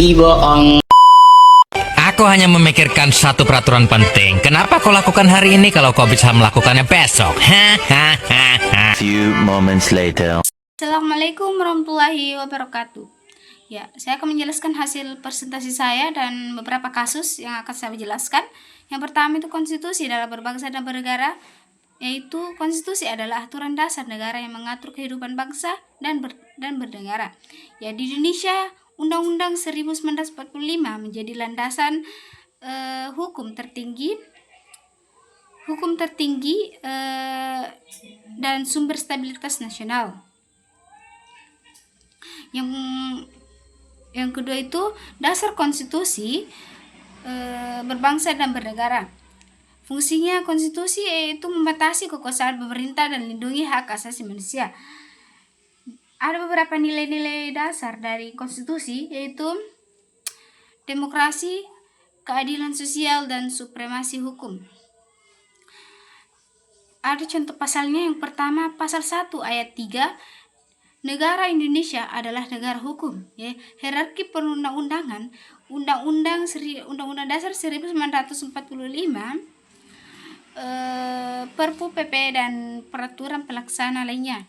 bohong. Aku hanya memikirkan satu peraturan penting. Kenapa kau lakukan hari ini kalau kau bisa melakukannya besok? Few moments later. Assalamualaikum warahmatullahi wabarakatuh. Ya, saya akan menjelaskan hasil presentasi saya dan beberapa kasus yang akan saya jelaskan. Yang pertama itu konstitusi dalam berbangsa dan bernegara, yaitu konstitusi adalah aturan dasar negara yang mengatur kehidupan bangsa dan bernegara. Ya, di Indonesia Undang-Undang 1945 menjadi landasan hukum tertinggi dan sumber stabilitas nasional. Yang kedua itu dasar konstitusi berbangsa dan bernegara. Fungsinya konstitusi yaitu membatasi kekuasaan pemerintah dan melindungi hak asasi manusia. Ada beberapa nilai-nilai dasar dari konstitusi, yaitu demokrasi, keadilan sosial, dan supremasi hukum. Ada contoh pasalnya. Yang pertama, pasal 1 ayat 3, negara Indonesia adalah negara hukum. Ya. Hierarki perundang-undangan, Undang-Undang Dasar 1945, Perpu PP dan peraturan pelaksana lainnya.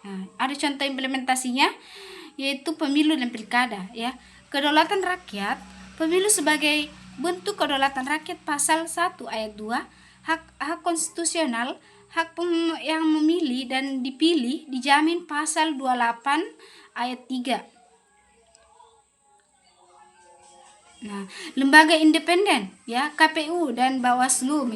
Nah, ada contoh implementasinya, yaitu pemilu dan pilkada. Ya, kedaulatan rakyat, pemilu sebagai bentuk kedaulatan rakyat pasal 1 ayat 2, hak konstitusional, yang memilih dan dipilih dijamin pasal 28 ayat 3. Nah, lembaga independen, ya, KPU dan Bawaslu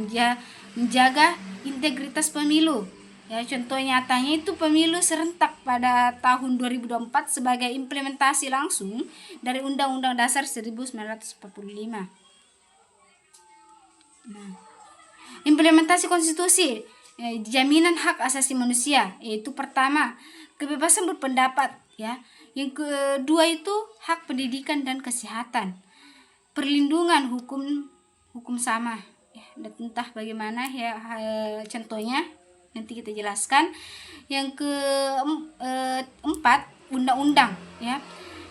menjaga integritas pemilu. Ya, contoh nyatanya itu pemilu serentak pada tahun 2024 sebagai implementasi langsung dari Undang-Undang Dasar 1945. Nah, implementasi konstitusi, jaminan hak asasi manusia, yaitu pertama, kebebasan berpendapat, ya. Yang kedua itu hak pendidikan dan kesehatan. Perlindungan hukum sama. Ya, entah bagaimana ya contohnya. Nanti kita jelaskan. Yang keempat, undang-undang, ya.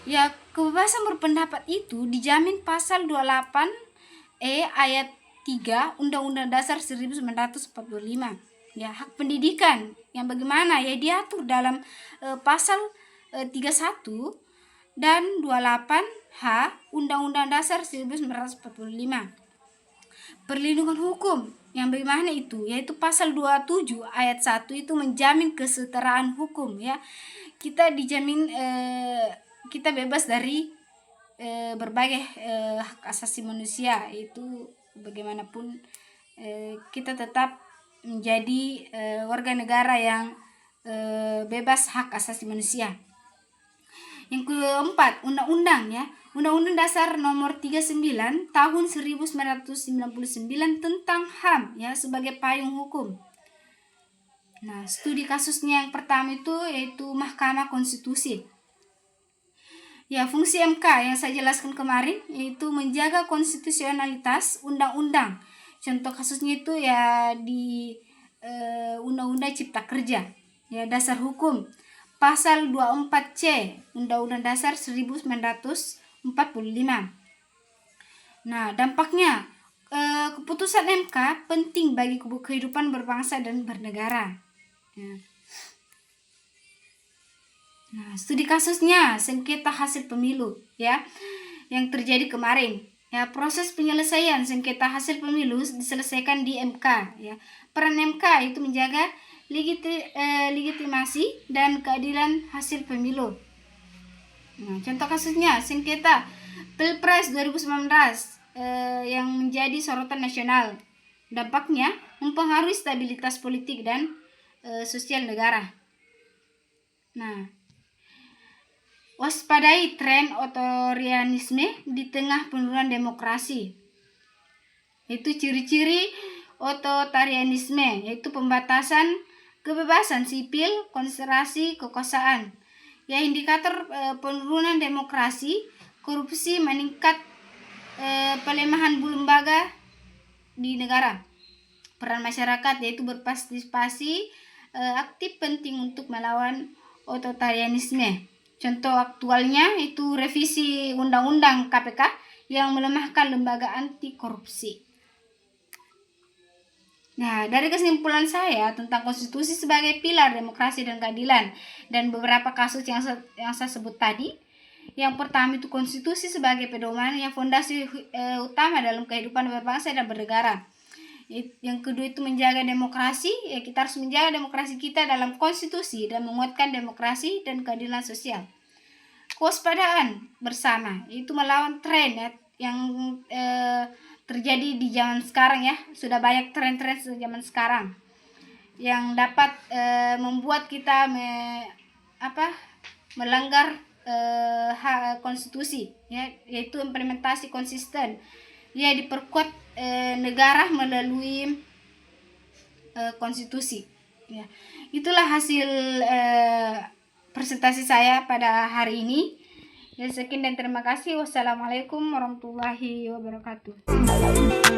Ya, kebebasan berpendapat itu dijamin pasal 28 ayat 3 Undang-Undang Dasar 1945. Ya, hak pendidikan yang bagaimana ya diatur dalam pasal 31 dan 28H Undang-Undang Dasar 1945. Perlindungan hukum yang bagaimana itu, yaitu pasal 27 ayat 1 itu menjamin kesetaraan hukum, ya. Kita dijamin kita bebas dari berbagai hak asasi manusia, itu bagaimanapun kita tetap menjadi warga negara yang bebas hak asasi manusia. Yang keempat, undang-undang, ya. Undang-Undang Dasar nomor 39 tahun 1999 tentang HAM, ya, sebagai payung hukum. Nah, studi kasusnya yang pertama itu yaitu Mahkamah Konstitusi. Ya, fungsi MK yang saya jelaskan kemarin yaitu menjaga konstitusionalitas undang-undang. Contoh kasusnya itu ya di Undang-Undang Cipta Kerja, ya, dasar hukum. Pasal 24C Undang-Undang Dasar 1945. Nah, dampaknya keputusan MK penting bagi kehidupan berbangsa dan bernegara. Ya. Nah, studi kasusnya sengketa hasil pemilu, ya, yang terjadi kemarin. Ya, proses penyelesaian sengketa hasil pemilu diselesaikan di MK, ya. Peran MK itu menjaga legitimasi dan keadilan hasil pemilu. Nah, contoh kasusnya sengketa Pilpres 2019 yang menjadi sorotan nasional. Dampaknya mempengaruhi stabilitas politik dan sosial negara. Nah, waspadai tren otoritarianisme di tengah penurunan demokrasi. Itu ciri-ciri otoritarianisme, yaitu pembatasan kebebasan sipil, konsentrasi kekuasaan. Ya, indikator penurunan demokrasi, korupsi meningkat, pelemahan lembaga di negara. Peran masyarakat yaitu berpartisipasi aktif penting untuk melawan otoritarianisme. Contoh aktualnya itu revisi Undang-Undang KPK yang melemahkan lembaga anti korupsi. Nah, dari kesimpulan saya tentang konstitusi sebagai pilar demokrasi dan keadilan dan beberapa kasus yang saya sebut tadi, yang pertama itu konstitusi sebagai pedoman yang fondasi utama dalam kehidupan berbangsa dan bernegara. Yang kedua itu menjaga demokrasi, ya kita harus menjaga demokrasi kita dalam konstitusi dan menguatkan demokrasi dan keadilan sosial. Kewaspadaan bersama itu melawan tren ya, yang terjadi di zaman sekarang ya. Sudah banyak tren-tren zaman sekarang yang dapat membuat kita melanggar hak konstitusi ya, yaitu implementasi konsisten ya, diperkuat negara melalui konstitusi ya. Itulah hasil presentasi saya pada hari ini ya. Sekian dan terima kasih. Wassalamualaikum warahmatullahi wabarakatuh.